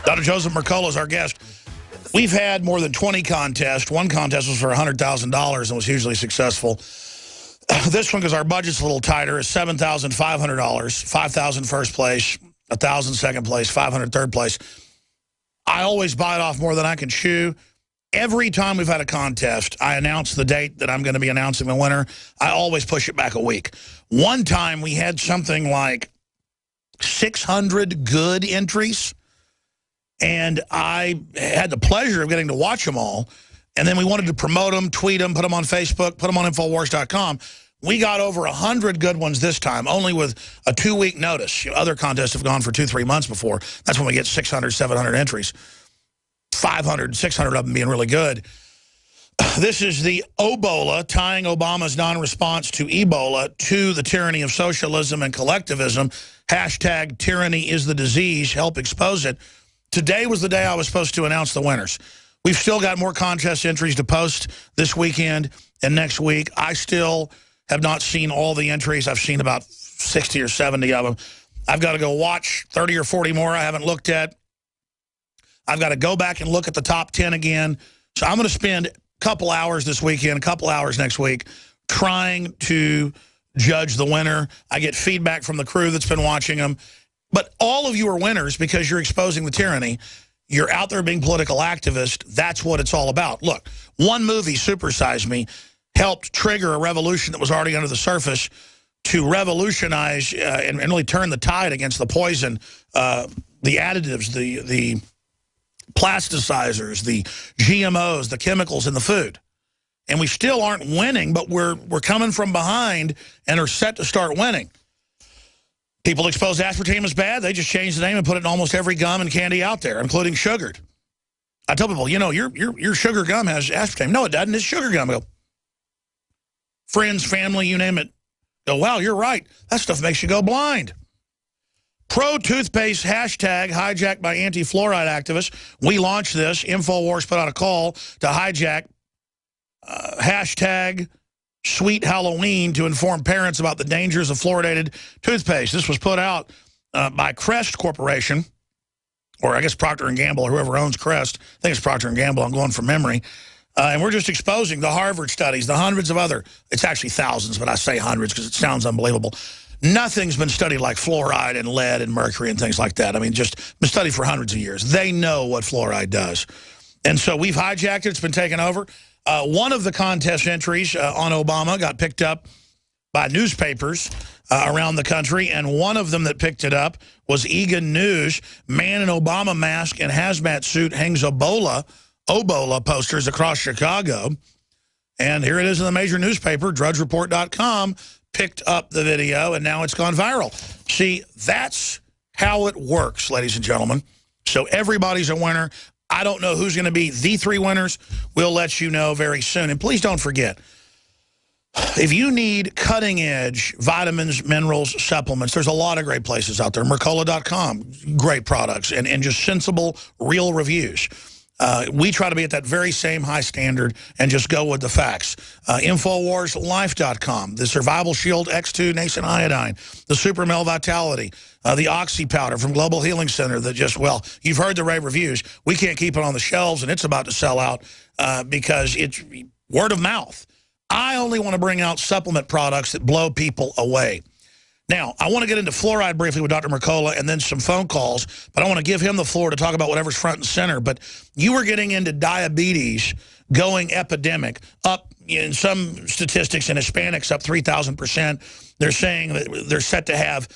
Dr. Joseph Mercola is our guest. We've had more than 20 contests. One contest was for $100,000 and was hugely successful. This one, because our budget's a little tighter, is $7,500, $5,000 first place, $1,000 second place, $500 third place. I always bite off more than I can chew. Every time we've had a contest, I announce the date that I'm going to be announcing the winner. I always push it back a week. One time we had something like 600 good entries, and I had the pleasure of getting to watch them all. And then we wanted to promote them, tweet them, put them on Facebook, put them on Infowars.com. We got over 100 good ones this time, only with a 2-week notice. Other contests have gone for 2-3 months before. That's when we get 600, 700 entries. 500, 600 of them being really good. This is the Obola, tying Obama's non-response to Ebola to the tyranny of socialism and collectivism. Hashtag tyranny is the disease. Help expose it. Today was the day I was supposed to announce the winners. We've still got more contest entries to post this weekend and next week. I still have not seen all the entries. I've seen about 60 or 70 of them. I've got to go watch 30 or 40 more I haven't looked at. I've got to go back and look at the top 10 again. So I'm going to spend a couple hours this weekend, a couple hours next week, trying to judge the winner. I get feedback from the crew that's been watching them. But all of you are winners because you're exposing the tyranny. You're out there being political activists. That's what it's all about. Look, one movie, Super Size Me, helped trigger a revolution that was already under the surface to revolutionize and really turn the tide against the poison, the additives, the plasticizers, the GMOs, the chemicals in the food. And we still aren't winning, but we're coming from behind and are set to start winning. People expose aspartame as bad. They just change the name and put it in almost every gum and candy out there, including sugared. I tell people, you know, your sugar gum has aspartame. No, it doesn't. It's sugar gum. I go, friends, family, you name it. Go, wow, you're right. That stuff makes you go blind. Pro-toothpaste hashtag hijacked by anti-fluoride activists. We launched this. InfoWars put out a call to hijack hashtag Sweet Halloween to inform parents about the dangers of fluoridated toothpaste. This was put out by Crest Corporation, or I guess Procter & Gamble, or whoever owns Crest. I think it's Procter & Gamble. I'm going from memory. And we're just exposing the Harvard studies, the hundreds of other, it's actually thousands, but I say hundreds because it sounds unbelievable. Nothing's been studied like fluoride and lead and mercury and things like that. I mean, just been studied for hundreds of years. They know what fluoride does. And so we've hijacked it. It's been taken over. One of the contest entries on Obama got picked up by newspapers around the country, and one of them that picked it up was Egan News. Man in Obama mask and hazmat suit hangs Obola posters across Chicago. And here it is in the major newspaper, drudgereport.com, picked up the video, and now it's gone viral. See, that's how it works, ladies and gentlemen. So everybody's a winner. I don't know who's going to be the 3 winners. We'll let you know very soon. And please don't forget, if you need cutting-edge vitamins, minerals, supplements, there's a lot of great places out there. Mercola.com, great products, and just sensible, real reviews. We try to be at that very same high standard and just go with the facts. InfoWarsLife.com, the Survival Shield X2 Nascent Iodine, the Super Mel Vitality, the Oxy Powder from Global Healing Center that just, well, you've heard the rave reviews. We can't keep it on the shelves, and it's about to sell out because it's word of mouth. I only want to bring out supplement products that blow people away. Now, I want to get into fluoride briefly with Dr. Mercola and then some phone calls, but I want to give him the floor to talk about whatever's front and center. But you were getting into diabetes going epidemic, up in some statistics in Hispanics up 3,000%. They're saying that they're set to have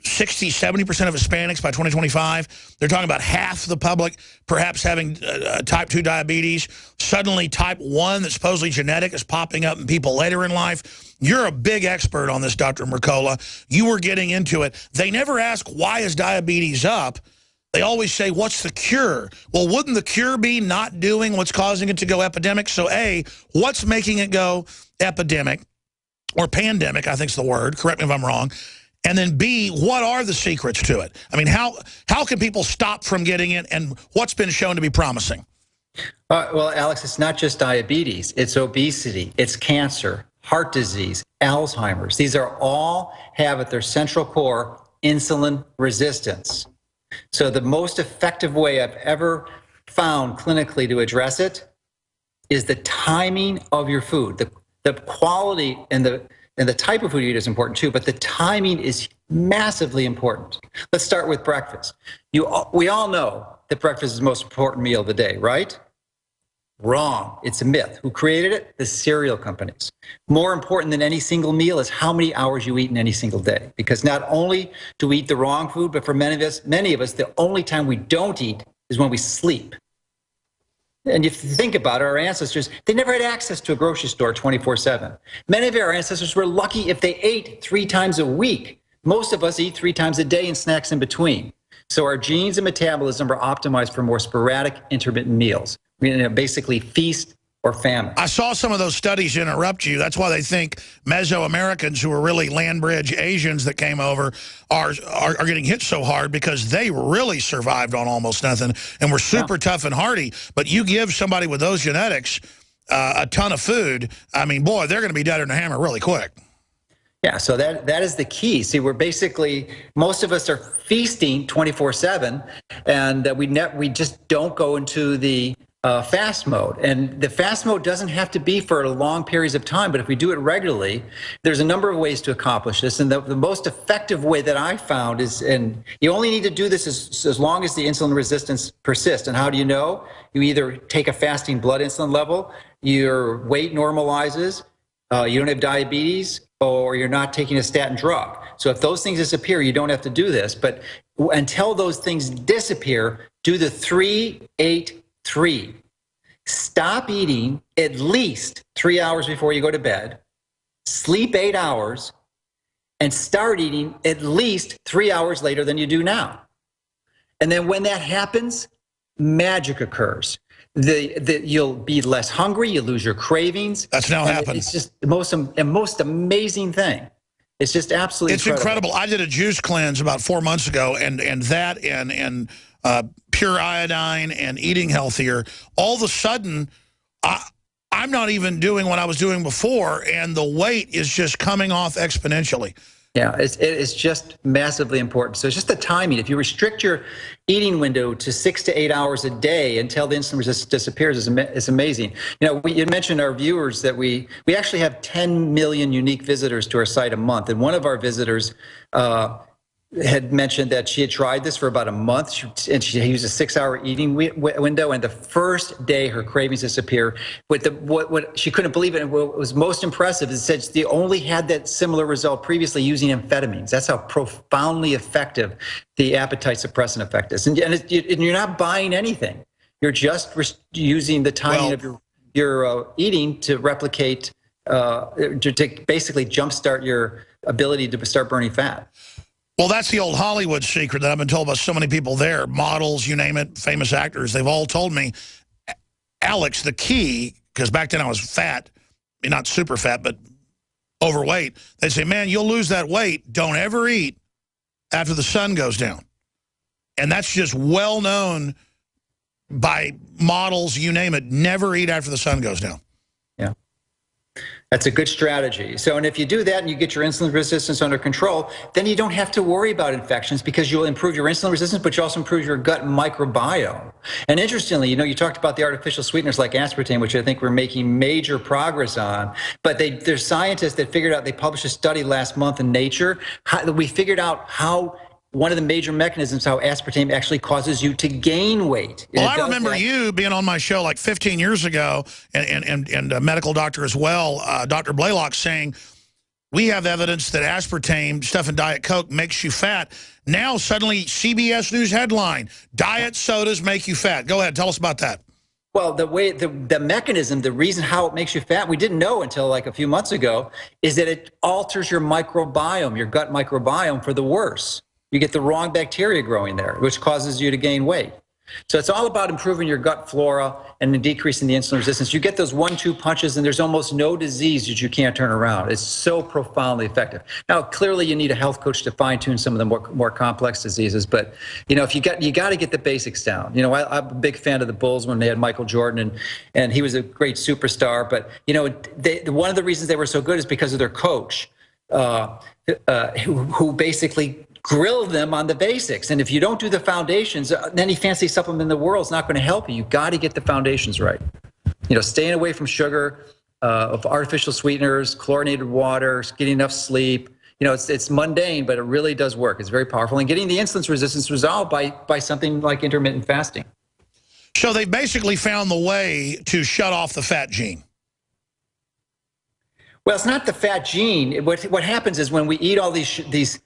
60, 70% of Hispanics by 2025. They're talking about half the public perhaps having type 2 diabetes. Suddenly type 1 that's supposedly genetic is popping up in people later in life. You're a big expert on this, Dr. Mercola. You were getting into it. They never ask, why is diabetes up? They always say, what's the cure? Well, wouldn't the cure be not doing what's causing it to go epidemic? So A, what's making it go epidemic, or pandemic, I think is the word. Correct me if I'm wrong. And then B, what are the secrets to it? I mean, how can people stop from getting it, and what's been shown to be promising? Well, Alex, it's not just diabetes. It's obesity. It's cancer, heart disease, Alzheimer's. These are all have at their central core insulin resistance. So the most effective way I've ever found clinically to address it is the timing of your food. The quality and the type of food you eat is important too, but the timing is massively important. Let's start with breakfast. We all know that breakfast is the most important meal of the day, right? Wrong. It's a myth. Who created it? The cereal companies. More important than any single meal is how many hours you eat in any single day. Because not only do we eat the wrong food, but for many of us, the only time we don't eat is when we sleep. And if you think about it, our ancestors, they never had access to a grocery store 24/7. Many of our ancestors were lucky if they ate 3 times a week. Most of us eat 3 times a day and snacks in between. So our genes and metabolism are optimized for more sporadic, intermittent meals. Basically feast or famine. I saw some of those studies interrupt you. That's why they think Mesoamericans, who are really land bridge Asians that came over, are getting hit so hard because they really survived on almost nothing and were super tough and hardy. But you give somebody with those genetics a ton of food, I mean, boy, they're going to be deader than a hammer really quick. Yeah, so that is the key. See, we're basically, most of us are feasting 24/7, and we just don't go into the fast mode. And the fast mode doesn't have to be for long periods of time, but if we do it regularly, there's a number of ways to accomplish this. And the most effective way that I found is, and you only need to do this as long as the insulin resistance persists. And how do you know? You either take a fasting blood insulin level, your weight normalizes, you don't have diabetes, or you're not taking a statin drug. So if those things disappear, you don't have to do this. But until those things disappear, do the 3-8-3. Stop eating at least 3 hours before you go to bed, sleep 8 hours, and start eating at least 3 hours later than you do now. And then when that happens, magic occurs. You'll be less hungry, you lose your cravings. That's now happened. It's just the most amazing thing. It's just absolutely incredible. I did a juice cleanse about 4 months ago, and that and pure iodine and eating healthier, all of a sudden, I'm not even doing what I was doing before, and the weight is just coming off exponentially. Yeah, it's just massively important. So it's just the timing. If you restrict your eating window to 6 to 8 hours a day until the insulin resistance disappears, it's amazing. You know, you mentioned our viewers that we actually have 10 million unique visitors to our site a month. And one of our visitors had mentioned that she had tried this for about a month, and she used a 6-hour eating window, and the first day her cravings disappeared. What she couldn't believe it, and what was most impressive is that they only had that similar result previously using amphetamines. That's how profoundly effective the appetite suppressant effect is. And you're not buying anything. You're just using the timing of your eating to replicate, to basically jumpstart your ability to start burning fat. Well, that's the old Hollywood secret that I've been told by so many people there, models, you name it, famous actors. They've all told me, Alex, the key, because back then I was fat, not super fat, but overweight. They say, man, you'll lose that weight. Don't ever eat after the sun goes down. And that's just well known by models, you name it. Never eat after the sun goes down. Yeah. That's a good strategy. So, and if you do that and you get your insulin resistance under control, then you don't have to worry about infections because you'll improve your insulin resistance, but you also improve your gut microbiome. And interestingly, you know, you talked about the artificial sweeteners like aspartame, which I think we're making major progress on, but there's scientists that figured out, they published a study last month in Nature, we figured out how one of the major mechanisms how aspartame actually causes you to gain weight. Well, I remember you being on my show like 15 years ago, and a medical doctor as well, Dr. Blaylock, saying, we have evidence that aspartame, stuff in Diet Coke, makes you fat. Now suddenly CBS News headline, diet sodas make you fat. Go ahead, tell us about that. Well, the mechanism, the reason how it makes you fat, we didn't know until like a few months ago, is that it alters your microbiome, your gut microbiome for the worse. You get the wrong bacteria growing there, which causes you to gain weight. So it's all about improving your gut flora and decreasing the insulin resistance. You get those 1-2 punches, and there's almost no disease that you can't turn around. It's so profoundly effective. Now, clearly, you need a health coach to fine-tune some of the more complex diseases. But you know, if you got to get the basics down. You know, I'm a big fan of the Bulls when they had Michael Jordan, and he was a great superstar. But you know, one of the reasons they were so good is because of their coach, who basically grill them on the basics. And if you don't do the foundations, any fancy supplement in the world is not going to help you. You've got to get the foundations right. Staying away from sugar, of artificial sweeteners, chlorinated water, getting enough sleep. It's mundane, but it really does work. It's very powerful. And getting the insulin resistance resolved by something like intermittent fasting. So they basically found the way to shut off the fat gene. Well, it's not the fat gene. What happens is when we eat all these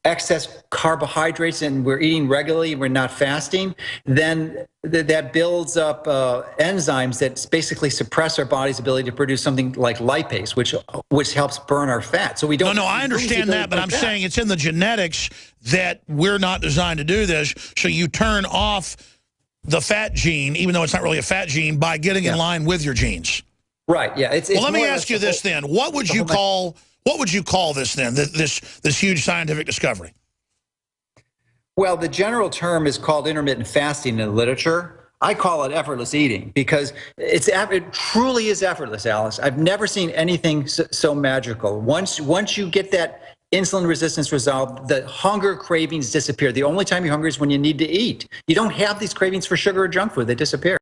excess carbohydrates and we're eating regularly, we're not fasting, then that builds up enzymes that basically suppress our body's ability to produce something like lipase, which helps burn our fat. So we don't. No, I understand that, but I'm saying it's in the genetics that we're not designed to do this. So you turn off the fat gene, even though it's not really a fat gene, by getting in line with your genes. Right. Yeah. Well, let me ask you this then: what would you call this then? This huge scientific discovery? Well, the general term is called intermittent fasting in the literature. I call it effortless eating because it truly is effortless, Alice. I've never seen anything so magical. Once you get that insulin resistance resolved, the hunger cravings disappear. The only time you're hungry is when you need to eat. You don't have these cravings for sugar or junk food. They disappear.